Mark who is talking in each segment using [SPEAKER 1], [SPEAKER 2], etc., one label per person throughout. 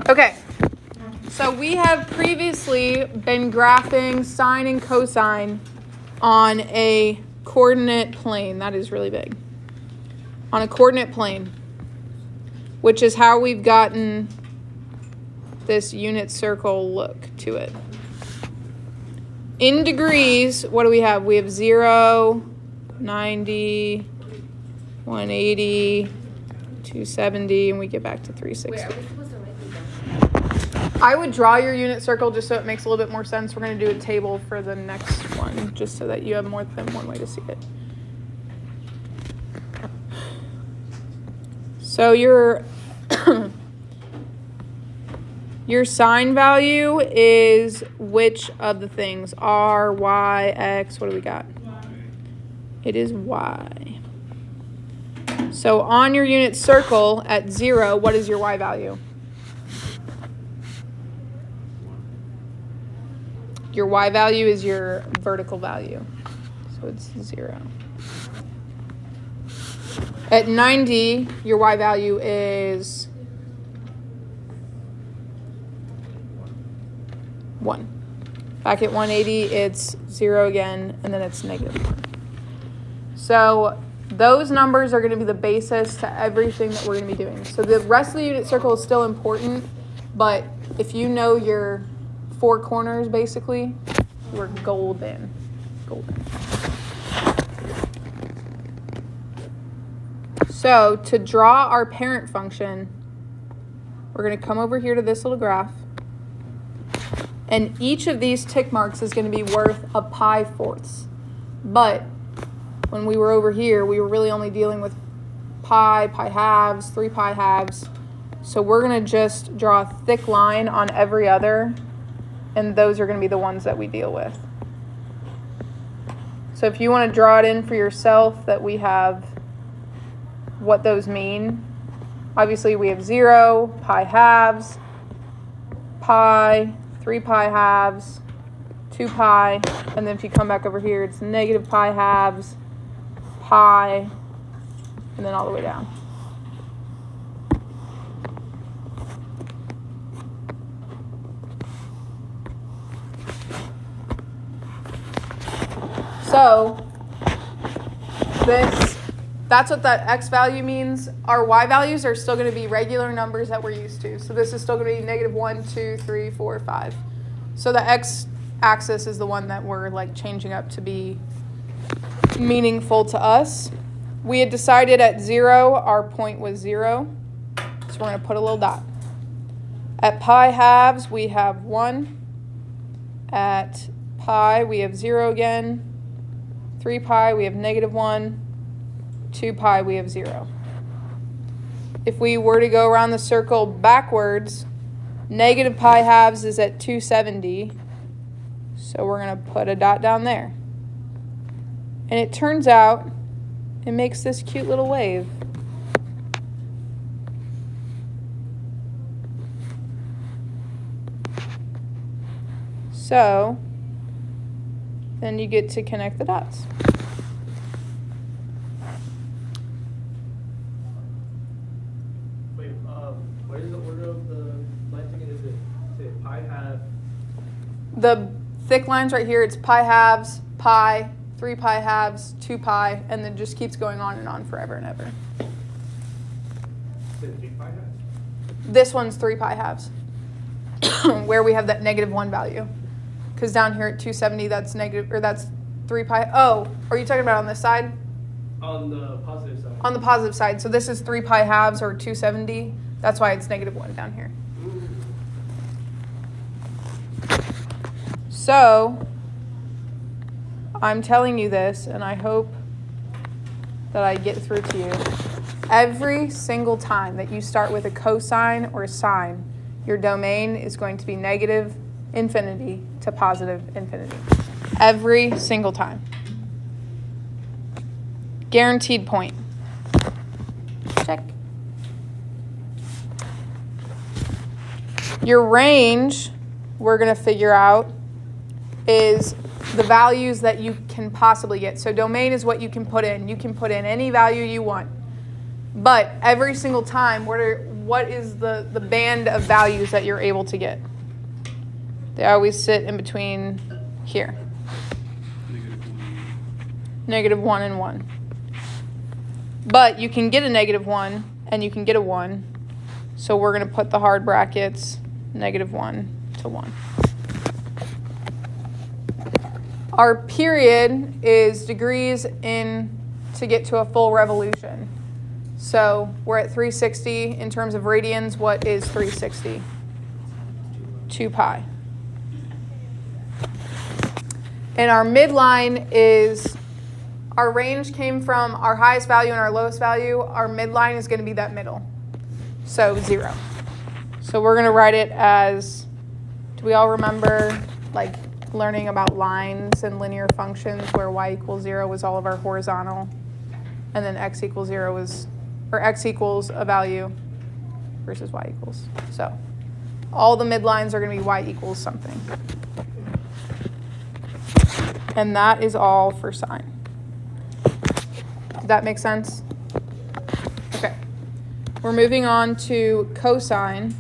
[SPEAKER 1] Okay, so we have previously been graphing sine and cosine on a coordinate plane. That is really big. On a coordinate plane, which is how we've gotten this unit circle look to it. In degrees, what do we have? We have 0, 90, 180, 270, and we get back to 360.
[SPEAKER 2] Wait, are we supposed to write these down?
[SPEAKER 1] I would draw your unit circle just so it makes a little bit more sense. We're going to do a table for the next one, just so that you have more than one way to see it. So your sine value is which of the things? R, Y, X, what do we got?
[SPEAKER 3] Y.
[SPEAKER 1] It is Y. So on your unit circle at 0, what is your Y value? Your Y value is your vertical value. So it's 0. At 90, your Y value is 1. Back at 180, it's 0 again, and then it's -1. So those numbers are going to be the basis to everything that we're going to be doing. So the rest of the unit circle is still important, but if you know your 4 corners, basically, we're golden. Golden. So to draw our parent function, we're going to come over here to this little graph. And each of these tick marks is going to be worth a pi fourths. But when we were over here, we were really only dealing with pi halves, 3 pi halves. So we're going to just draw a thick line on every other, and those are going to be the ones that we deal with. So if you want to draw it in for yourself that we have what those mean, obviously we have 0, pi halves, pi, 3 pi halves, 2 pi, and then if you come back over here, it's negative pi halves, pi, and then all the way down. So that's what that x value means. Our y values are still going to be regular numbers that we're used to. So this is still going to be -1, 2, 3, 4, 5. So the x axis is the one that we're like changing up to be meaningful to us. We had decided at 0, our point was 0. So we're going to put a little dot. At pi halves, we have 1. At pi, we have 0 again. 3 pi, we have -1. 2 pi, we have 0. If we were to go around the circle backwards, negative pi halves is at 270. So we're going to put a dot down there. And it turns out it makes this cute little wave. So then you get to connect the dots.
[SPEAKER 3] Wait, what is the order of the lines again? Is it pi half?
[SPEAKER 1] The thick lines right here, it's pi halves, pi, 3 pi halves, 2 pi, and then just keeps going on and on forever and ever.
[SPEAKER 3] Is it 3 pi half?
[SPEAKER 1] This one's 3 pi halves, where we have that -1 value. Because down here at 270, that's negative, or that's 3 pi. Oh, are you talking about on this side?
[SPEAKER 3] On the positive side.
[SPEAKER 1] On the positive side. So this is 3 pi halves, or 270. That's why it's -1 down here. So I'm telling you this, and I hope that I get through to you. Every single time that you start with a cosine or a sine, your domain is going to be negative infinity to positive infinity. Every single time. Guaranteed point. Check. Your range, we're going to figure out, is the values that you can possibly get. So domain is what you can put in. You can put in any value you want. But every single time, what is the band of values that you're able to get. They always sit in between here. -1 and 1. But you can get a -1 and you can get a 1. So we're going to put the hard brackets -1 to 1. Our period is degrees in to get to a full revolution. So we're at 360 in terms of radians. What is 360? 2 pi. And our midline is, our range came from our highest value and our lowest value. Our midline is going to be that middle. So 0. So we're going to write it as, do we all remember like learning about lines and linear functions where y equals 0 was all of our horizontal, and then x equals 0 was, or x equals a value versus y equals. So all the midlines are going to be y equals something. And that is all for sine. Did that make sense? Okay. We're moving on to cosine,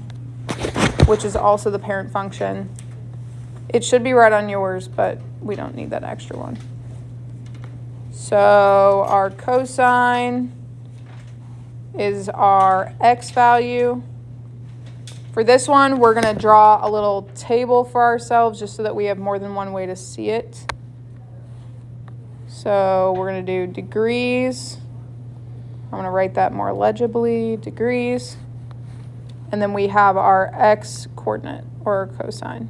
[SPEAKER 1] which is also the parent function. It should be right on yours, but we don't need that extra one. So our cosine is our x value. For this one, we're going to draw a little table for ourselves just so that we have more than one way to see it. So we're going to do degrees. I'm going to write that more legibly, degrees. And then we have our x coordinate, or cosine.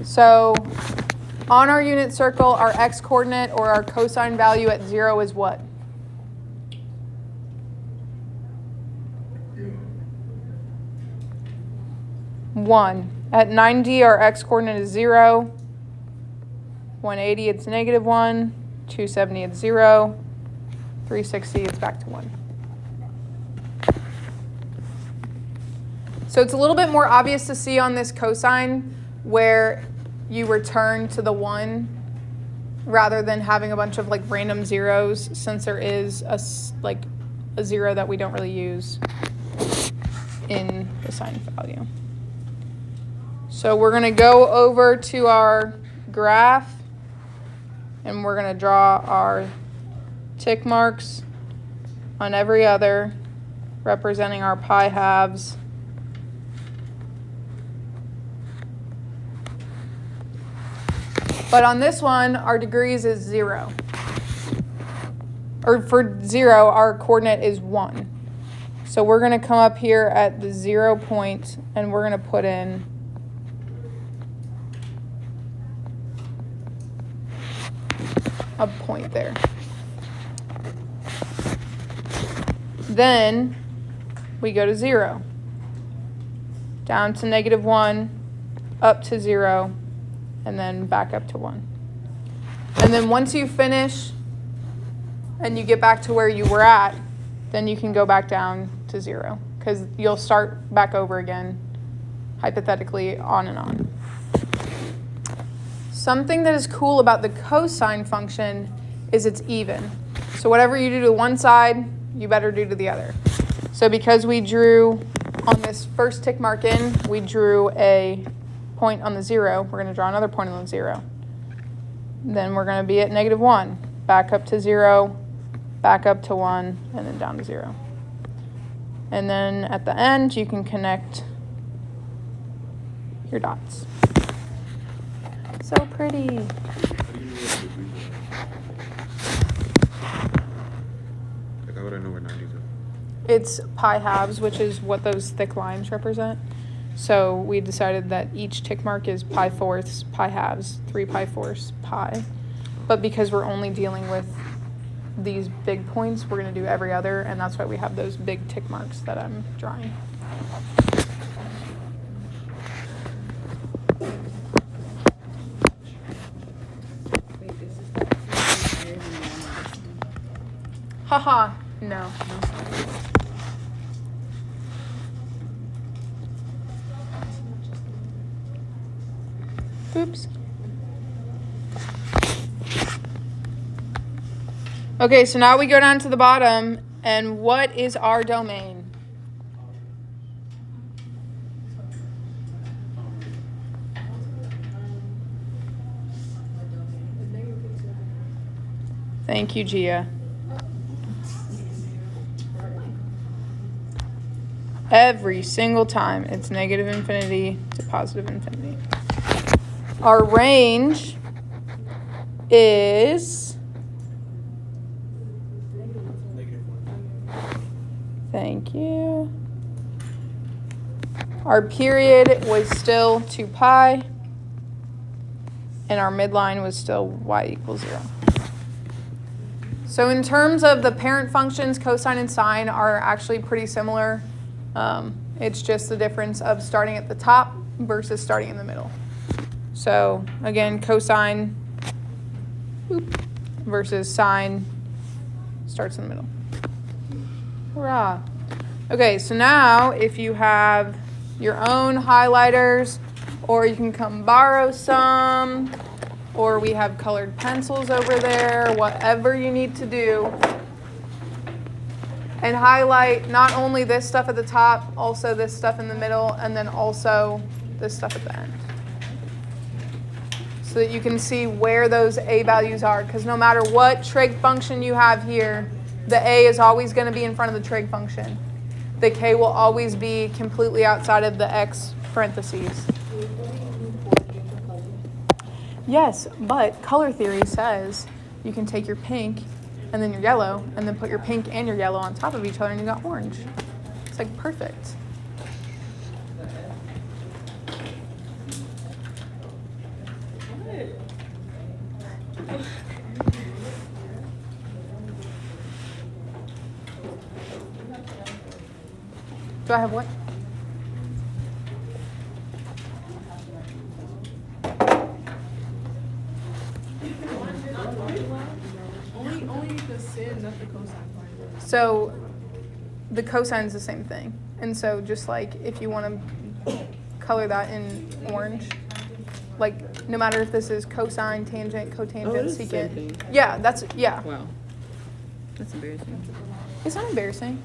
[SPEAKER 1] So on our unit circle, our x coordinate or our cosine value at 0 is what? One. At 90, our x coordinate is 0. 180, it's -1. 270, it's 0. 360, it's back to 1. So it's a little bit more obvious to see on this cosine where you return to the 1 rather than having a bunch of like random zeros, since there is a 0 that we don't really use in the sine value. So we're going to go over to our graph and we're going to draw our tick marks on every other, representing our pi halves. But on this one, our degrees is 0. Or for 0, our coordinate is 1. So we're going to come up here at the 0 point and we're going to put in a point there. Then we go to 0, down to -1, up to 0, and then back up to 1. And then once you finish and you get back to where you were at, then you can go back down to 0, because you'll start back over again, hypothetically, on and on. Something that is cool about the cosine function is it's even. So whatever you do to one side, you better do to the other. So because we drew on this first tick mark in, we drew a point on the 0, we're going to draw another point on the 0. Then we're going to be at -1, back up to 0, back up to 1, and then down to 0. And then at the end, you can connect your dots. So pretty.
[SPEAKER 4] Like, how would I know where 90s are?
[SPEAKER 1] It's pi halves, which is what those thick lines represent. So we decided that each tick mark is pi fourths, pi halves, 3 pi fourths, pi. But because we're only dealing with these big points, we're going to do every other, and that's why we have those big tick marks that I'm drawing.
[SPEAKER 2] Wait, this is higher than the one.
[SPEAKER 1] Haha, no. Oops. Okay, so now we go down to the bottom, and what is our domain? Thank you, Gia. Every single time, it's negative infinity to positive infinity. Our range is... Thank you. Our period was still 2 pi, and our midline was still y equals 0. So in terms of the parent functions, cosine and sine are actually pretty similar. It's just the difference of starting at the top versus starting in the middle. So again, cosine versus sine starts in the middle. Hurrah. Okay, so now if you have your own highlighters, or you can come borrow some, or we have colored pencils over there, whatever you need to do, and highlight not only this stuff at the top, also this stuff in the middle, and then also this stuff at the end. So that you can see where those a values are, because no matter what trig function you have here, the a is always going to be in front of the trig function. The k will always be completely outside of the x parentheses. Yes, but color theory says you can take your pink and then your yellow, and then put your pink and your yellow on top of each other, and you got orange. It's like perfect. Do I have what?
[SPEAKER 2] Only the sin, not the cosine part.
[SPEAKER 1] So the cosine is the same thing. And so just like if you want to color that in orange, like no matter if this is cosine, tangent, cotangent,
[SPEAKER 2] Oh, it is the same
[SPEAKER 1] secant.
[SPEAKER 2] thing.
[SPEAKER 1] Yeah, that's, yeah.
[SPEAKER 2] Wow. That's embarrassing.
[SPEAKER 1] It's not embarrassing.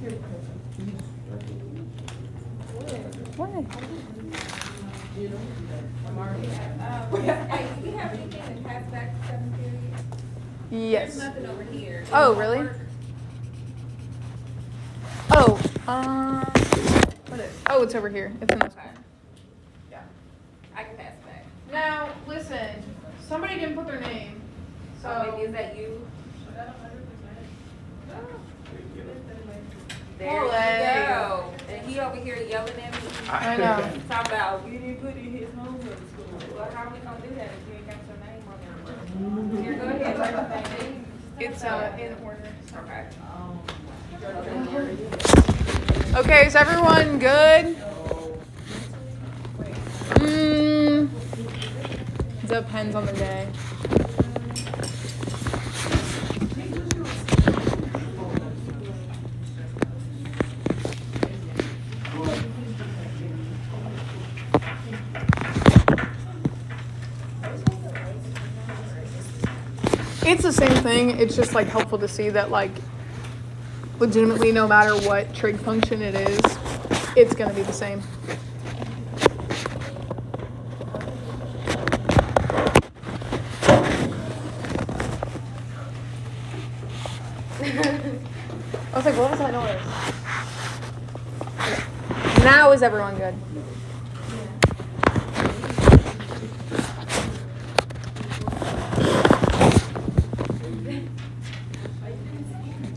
[SPEAKER 1] Why?
[SPEAKER 5] Hey, do we have anything that has back to 7 periods?
[SPEAKER 1] Yes.
[SPEAKER 5] There's nothing over here.
[SPEAKER 1] Oh, really? Oh, what is? Oh, it's over here. It's in this
[SPEAKER 5] Okay.
[SPEAKER 1] one. Yeah.
[SPEAKER 5] I can pass back.
[SPEAKER 1] Now, listen. Somebody didn't put their name.
[SPEAKER 5] So maybe is that you? There you
[SPEAKER 1] Ole.
[SPEAKER 5] go. And he over here yelling at me.
[SPEAKER 1] I know.
[SPEAKER 5] Talking about you didn't put in his homework school. Well, how are we gonna do that if you ain't got your name on there? Here, go ahead. Write your name.
[SPEAKER 1] It's in order.
[SPEAKER 5] Okay.
[SPEAKER 1] Okay, is everyone good? Depends on the day. It's the same thing. It's just like helpful to see that like legitimately no matter what trig function it is, it's going to be the same. I was like, what was that noise? Now is everyone good?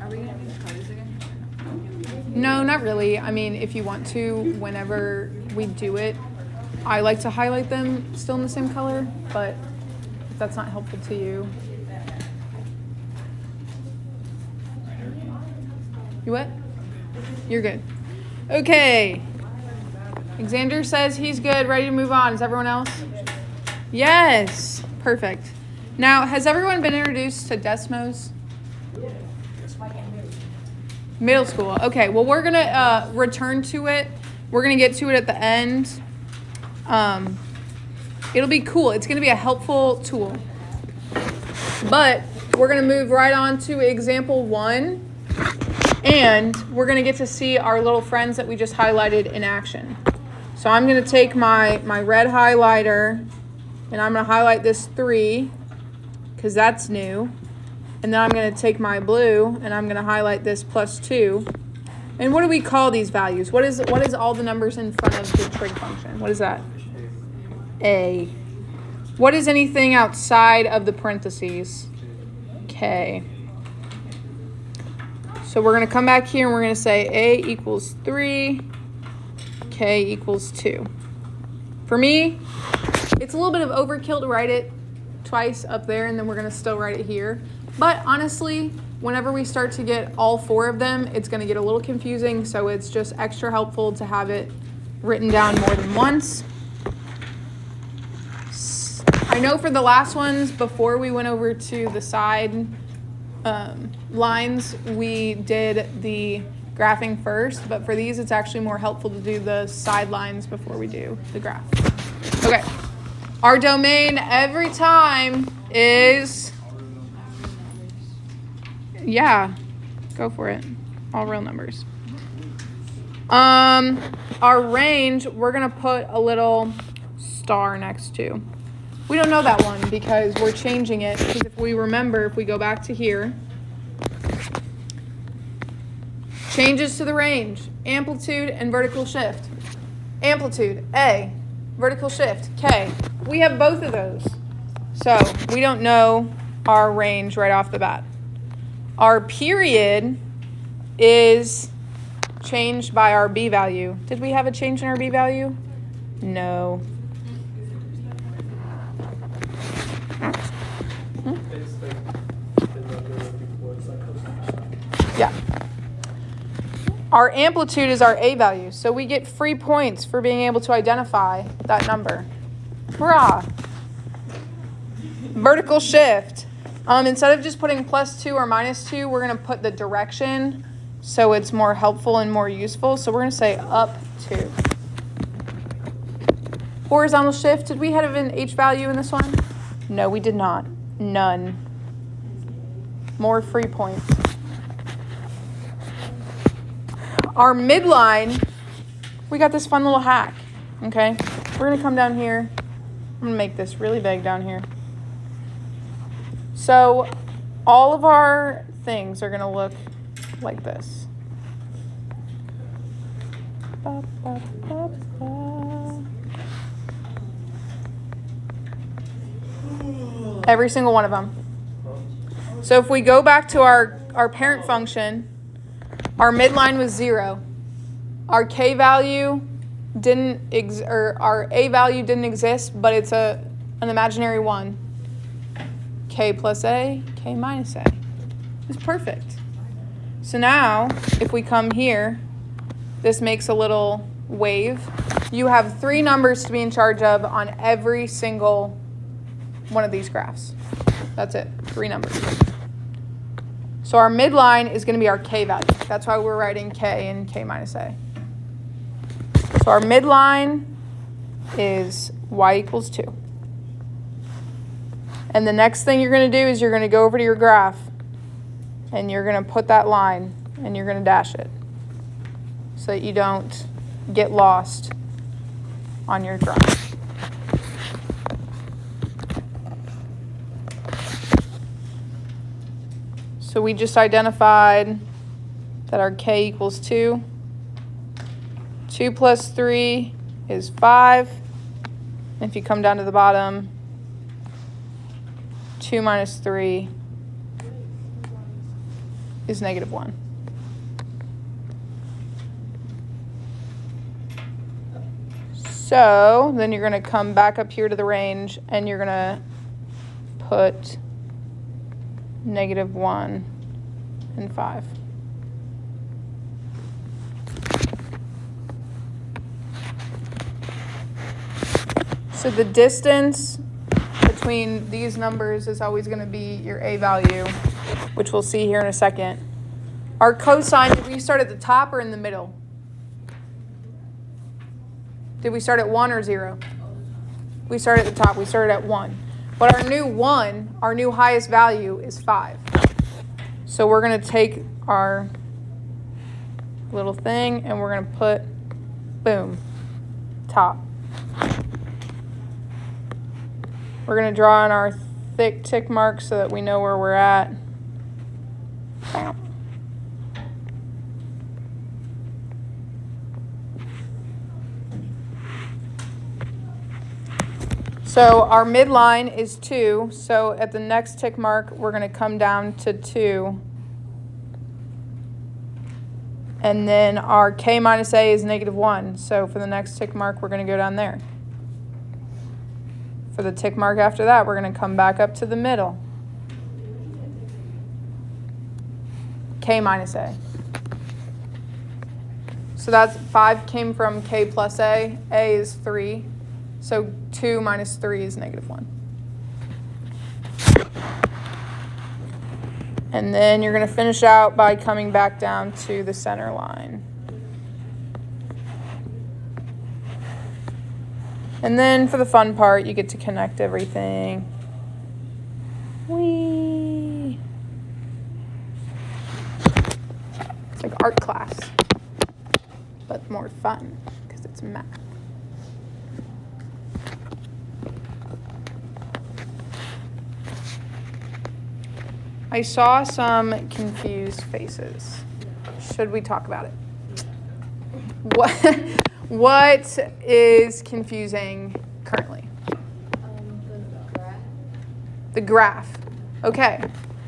[SPEAKER 2] Are we gonna do the colors again?
[SPEAKER 1] No, not really. I mean, if you want to, whenever we do it, I like to highlight them still in the same color, but if that's not helpful to you. You what? You're good. Okay. Xander says he's good, ready to move on. Is everyone else? Yes. Perfect. Now, has everyone been introduced to Desmos? Middle school. Okay, well, we're going to return to it. We're going to get to it at the end. It'll be cool. It's going to be a helpful tool. But we're going to move right on to example 1. And we're going to get to see our little friends that we just highlighted in action. So I'm going to take my red highlighter and I'm going to highlight this 3 because that's new. And then I'm going to take my blue and I'm going to highlight this +2. And what do we call these values? What is all the numbers in front of the trig function? What is that? A. What is anything outside of the parentheses? K. So we're going to come back here and we're going to say A equals 3, K equals 2. For me, it's a little bit of overkill to write it twice up there and then we're going to still write it here. But honestly, whenever we start to get all 4 of them, it's going to get a little confusing. So it's just extra helpful to have it written down more than once. I know for the last ones, before we went over to the side lines, we did the graphing first, but for these, it's actually more helpful to do the side lines before we do the graph. Okay, our domain every time is, yeah, go for it, all real numbers. Our range, we're gonna put a little star next to. We don't know that one because we're changing it, because if we remember, if we go back to here, changes to the range, amplitude and vertical shift. Amplitude, A, vertical shift, K. We have both of those. So we don't know our range right off the bat. Our period is changed by our B value. Did we have a change in our B value? No.
[SPEAKER 3] It's like the number before it's like
[SPEAKER 1] Yeah. Our amplitude is our A value, so we get free points for being able to identify that number. Hurrah! Vertical shift. Instead of just putting +2 or -2, we're going to put the direction so it's more helpful and more useful. So we're going to say up 2. Horizontal shift. Did we have an H value in this one? No, we did not. None. More free points. Our midline, we got this fun little hack, okay? We're going to come down here. I'm going to make this really big down here. So all of our things are going to look like this. Ba, ba, ba, ba. Every single one of them. So if we go back to our parent function, our midline was 0. Our K value our A value didn't exist, but it's an imaginary 1. K plus A, K minus A. It's perfect. So now, if we come here, this makes a little wave. You have 3 numbers to be in charge of on every single one of these graphs. That's it, 3 numbers. So our midline is going to be our K value. That's why we're writing K and K minus A. So our midline is Y equals 2. And the next thing you're going to do is you're going to go over to your graph and you're going to put that line and you're going to dash it so that you don't get lost on your graph. So we just identified that our K equals 2. 2 plus 3 is 5. And if you come down to the bottom, 2 minus 3 is -1. So then you're going to come back up here to the range and you're going to put -1 and 5. So the distance between these numbers is always going to be your A value, which we'll see here in a second. Our cosine, did we start at the top or in the middle? Did we start at 1 or 0? We started at the top. We started at 1. But our new 1, our new highest value is 5. So we're going to take our little thing and we're going to put, boom, top. We're going to draw in our thick tick marks so that we know where we're at. Bam. So our midline is 2. So at the next tick mark, we're going to come down to 2. And then our k minus a is -1. So for the next tick mark, we're going to go down there. For the tick mark after that, we're going to come back up to the middle. K minus a. So that's 5 came from k plus a. A is 3. So 2 minus 3 is -1. And then you're going to finish out by coming back down to the center line. And then for the fun part, you get to connect everything. Whee! It's like art class, but more fun because it's math. I saw some confused faces. Should we talk about it? What is confusing currently? The graph. Okay.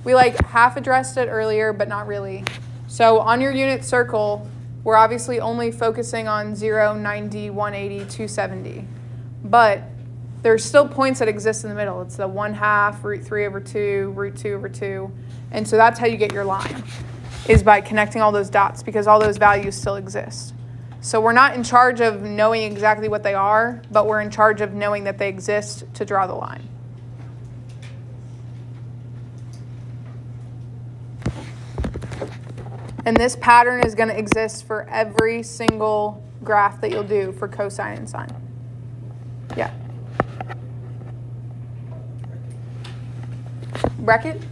[SPEAKER 1] We like half addressed it earlier, but not really. So on your unit circle, we're obviously only focusing on 0, 90, 180, 270. But there's still points that exist in the middle. It's the 1/2, √3/2, √2/2. And so that's how you get your line, is by connecting all those dots, because all those values still exist. So we're not in charge of knowing exactly what they are, but we're in charge of knowing that they exist to draw the line. And this pattern is going to exist for every single graph that you'll do for cosine and sine. Yeah. Bracket?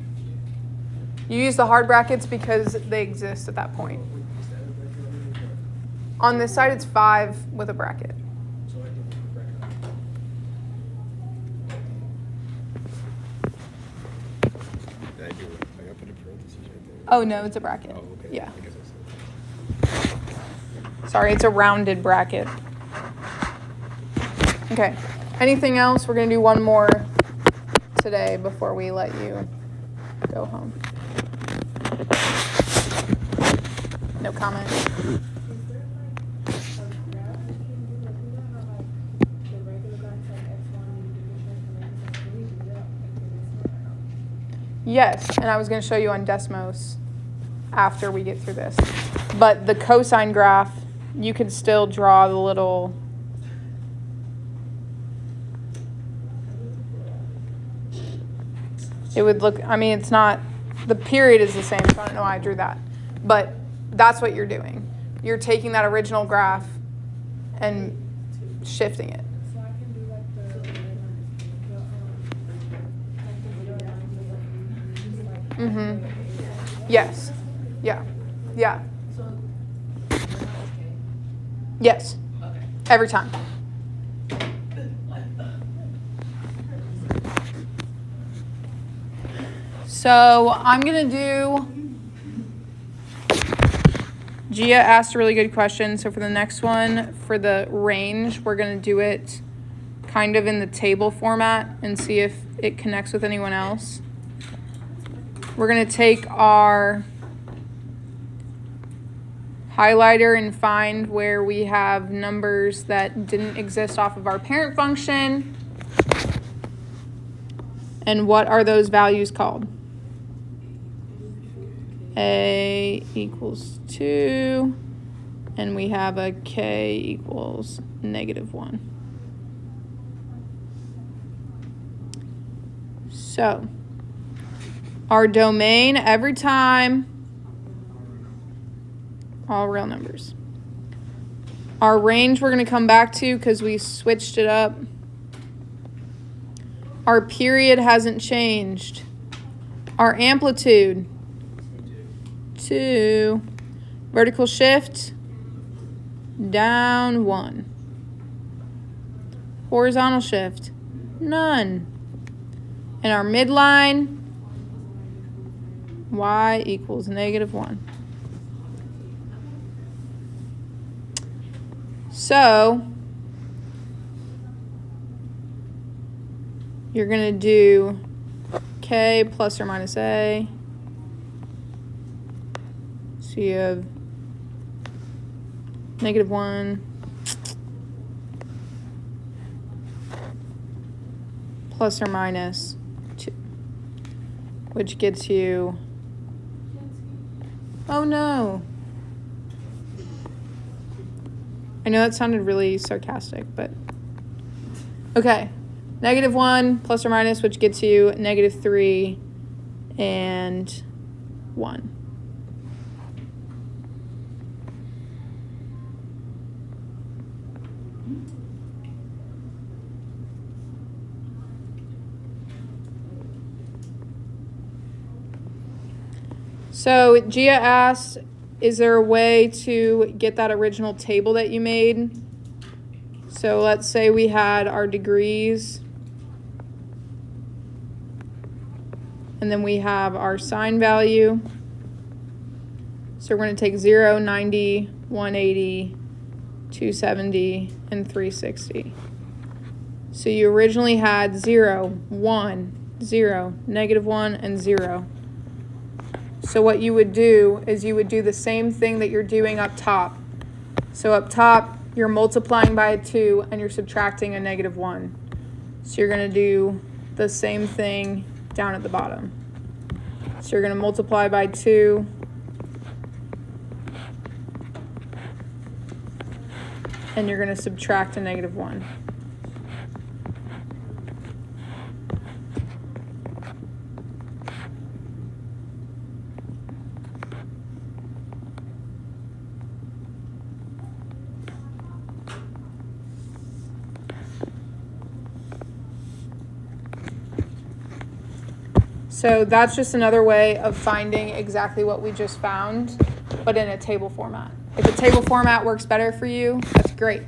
[SPEAKER 1] You use the hard brackets because they exist at that point. On this side, it's 5 with a bracket.
[SPEAKER 4] Did I do it? Like, I put a parentheses right there.
[SPEAKER 1] Oh, no, it's a bracket.
[SPEAKER 4] Oh, okay.
[SPEAKER 1] Yeah.
[SPEAKER 4] I guess that's it.
[SPEAKER 1] Sorry, it's a rounded bracket. Okay. Anything else? We're going to do one more today before we let you go home. No comment. Yes, and I was going to show you on Desmos after we get through this. But the cosine graph, you could still draw the little... It would look, I mean, it's not, the period is the same, so I don't know why I drew that. But that's what you're doing. You're taking that original graph and shifting it.
[SPEAKER 5] So I can do like
[SPEAKER 1] Mm-hmm. Yes. Yeah. Yeah. Yes. Every time. So I'm going to do, Gia asked a really good question. So for the next one, for the range, we're going to do it kind of in the table format and see if it connects with anyone else. We're going to take our highlighter and find where we have numbers that didn't exist off of our parent function. And what are those values called? A equals 2, and we have a k equals -1. So, our domain every time, all real numbers. Our range we're going to come back to because we switched it up. Our period hasn't changed. Our amplitude, 2. Vertical shift, down 1. Horizontal shift, none. And our midline, y equals -1. So, you're going to do k plus or minus a. So you have -1 plus or minus 2, which gets you, oh no. I know that sounded really sarcastic, but okay. -1 plus or minus, which gets you -3 and 1. So Gia asked, is there a way to get that original table that you made? So let's say we had our degrees, and then we have our sine value. So we're going to take 0, 90, 180, 270, and 360. So you originally had 0, 1, 0, -1, and 0. So what you would do is you would do the same thing that you're doing up top. So up top, you're multiplying by a 2 and you're subtracting a -1. So you're going to do the same thing down at the bottom. So you're going to multiply by 2. And you're going to subtract a -1. So that's just another way of finding exactly what we just found, but in a table format. If a table format works better for you, that's great.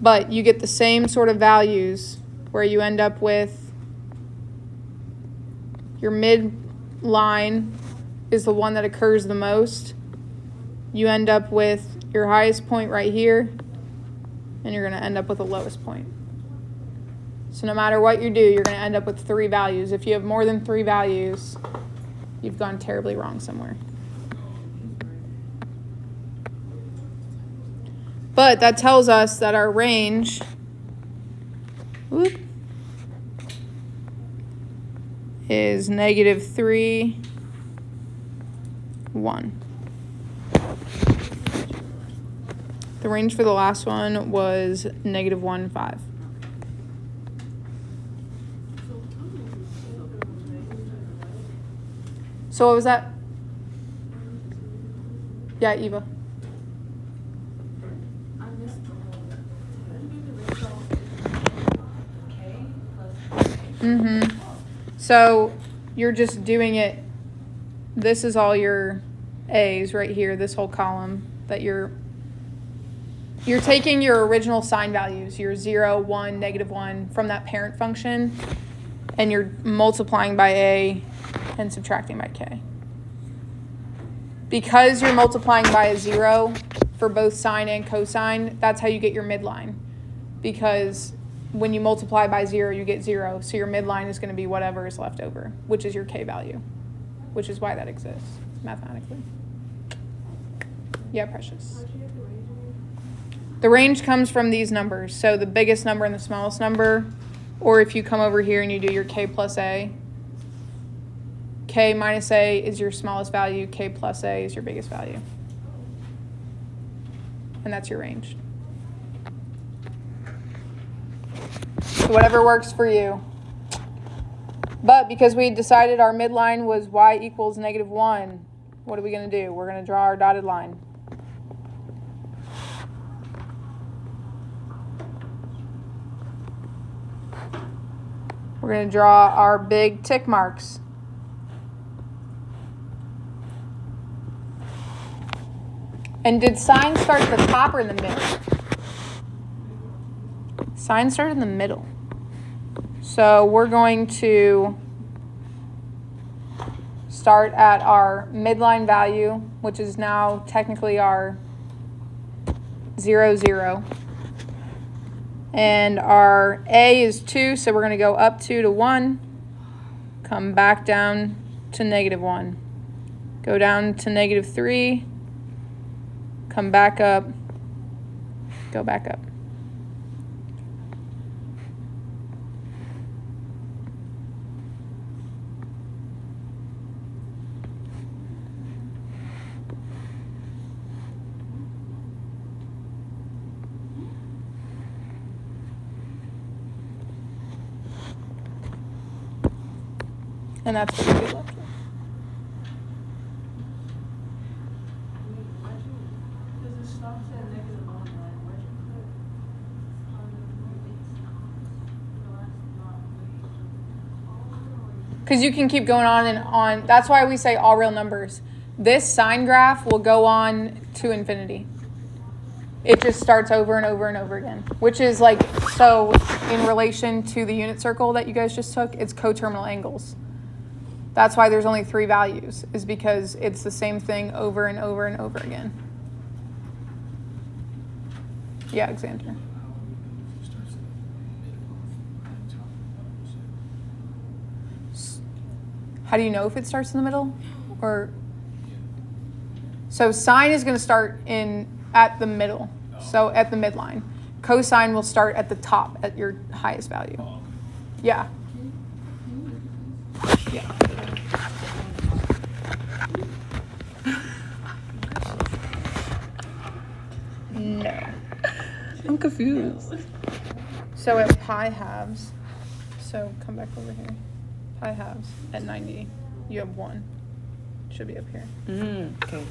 [SPEAKER 1] But you get the same sort of values where you end up with your midline is the one that occurs the most. You end up with your highest point right here, and you're going to end up with the lowest point. So no matter what you do, you're going to end up with 3 values. If you have more than 3 values, you've gone terribly wrong somewhere. But that tells us that our range is -3, 1. The range for the last one was -1, 5. So what was that? Yeah, Eva.
[SPEAKER 2] I missed the whole. K plus.
[SPEAKER 1] So you're just doing it. This is all your A's right here, this whole column that you're taking your original sign values, your 0, 1, -1 from that parent function, and you're multiplying by A and subtracting by K. Because you're multiplying by a 0 for both sine and cosine, that's how you get your midline. Because when you multiply by 0, you get 0. So your midline is going to be whatever is left over, which is your K value, which is why that exists mathematically. Yeah, Precious. The range comes from these numbers. So the biggest number and the smallest number, or if you come over here and you do your K plus A, K minus A is your smallest value, K plus A is your biggest value. And that's your range. So whatever works for you. But because we decided our midline was y equals -1, what are we going to do? We're going to draw our dotted line. We're going to draw our big tick marks. And did sign start at the top or in the middle? Sign started in the middle. So we're going to start at our midline value, which is now technically our 0, 0. And our A is 2, so we're going to go up 2 to 1, come back down to -1. Go down to -3, come back up, go back up. And that's what we do left with.
[SPEAKER 5] Does it stop at -1, like, where'd you put?
[SPEAKER 1] Because you can keep going on and on. That's why we say all real numbers. This sine graph will go on to infinity. It just starts over and over and over again, which is like, so in relation to the unit circle that you guys just took, it's coterminal angles. That's why there's only 3 values, is because it's the same thing over and over and over again. Yeah, Xander. How do you know if it starts in the middle? Or so sine is going to start at the middle, so at the midline. Cosine will start at the top at your highest value. Yeah. Yeah. No.
[SPEAKER 2] I'm confused.
[SPEAKER 1] So at pi halves, so come back over here. Pi halves at 90, you have 1. Should be up here.
[SPEAKER 2] Okay.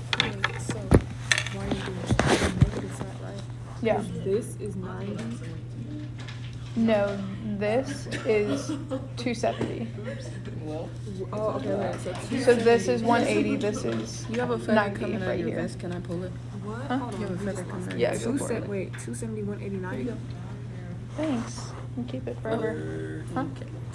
[SPEAKER 6] So why are you doing the negative side, right?
[SPEAKER 1] Yeah.
[SPEAKER 6] This is 90.
[SPEAKER 1] No, this is 270.
[SPEAKER 6] Oh, okay, right.
[SPEAKER 1] So this is 180. This is
[SPEAKER 2] You have a feather
[SPEAKER 1] 90
[SPEAKER 2] coming out
[SPEAKER 1] right
[SPEAKER 2] of your
[SPEAKER 1] here.
[SPEAKER 2] vest. Can I pull it?
[SPEAKER 6] What?
[SPEAKER 1] Huh?
[SPEAKER 6] Hold
[SPEAKER 2] You have a
[SPEAKER 6] on.
[SPEAKER 2] feather coming out of
[SPEAKER 1] Yeah,
[SPEAKER 2] your
[SPEAKER 1] go
[SPEAKER 2] vest.
[SPEAKER 1] for it.
[SPEAKER 6] Wait, 271, 89.
[SPEAKER 1] Thanks. You keep it forever. Huh?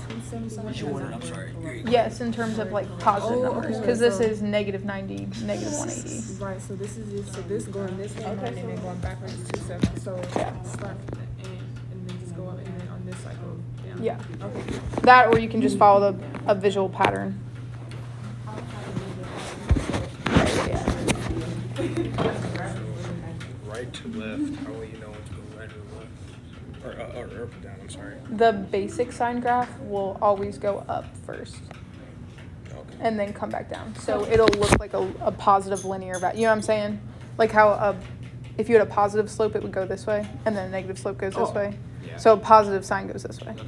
[SPEAKER 6] 271.
[SPEAKER 4] Which order? I'm sorry.
[SPEAKER 1] Yes, in terms of like positive
[SPEAKER 6] Oh,
[SPEAKER 1] numbers,
[SPEAKER 6] okay,
[SPEAKER 1] because this
[SPEAKER 6] so-
[SPEAKER 1] is -90, -180.
[SPEAKER 6] Right, so this is it. So this going this way, and then going backwards is 270. So
[SPEAKER 1] Yeah.
[SPEAKER 6] start from the end and then just go up, and then on this side go down.
[SPEAKER 1] Yeah.
[SPEAKER 6] Okay.
[SPEAKER 1] That, or you can just follow a visual pattern. Yeah.
[SPEAKER 4] Right to left. How will you know when to go right or left? Or up and down, I'm sorry.
[SPEAKER 1] The basic sine graph will always go up first
[SPEAKER 4] Okay.
[SPEAKER 1] and then come back down. So it'll look like a positive linear value. You know what I'm saying? Like how if you had a positive slope, it would go this way, and then a negative slope goes this
[SPEAKER 4] Oh,
[SPEAKER 1] way.
[SPEAKER 4] yeah.
[SPEAKER 1] So a positive sign goes this way.
[SPEAKER 4] Okay.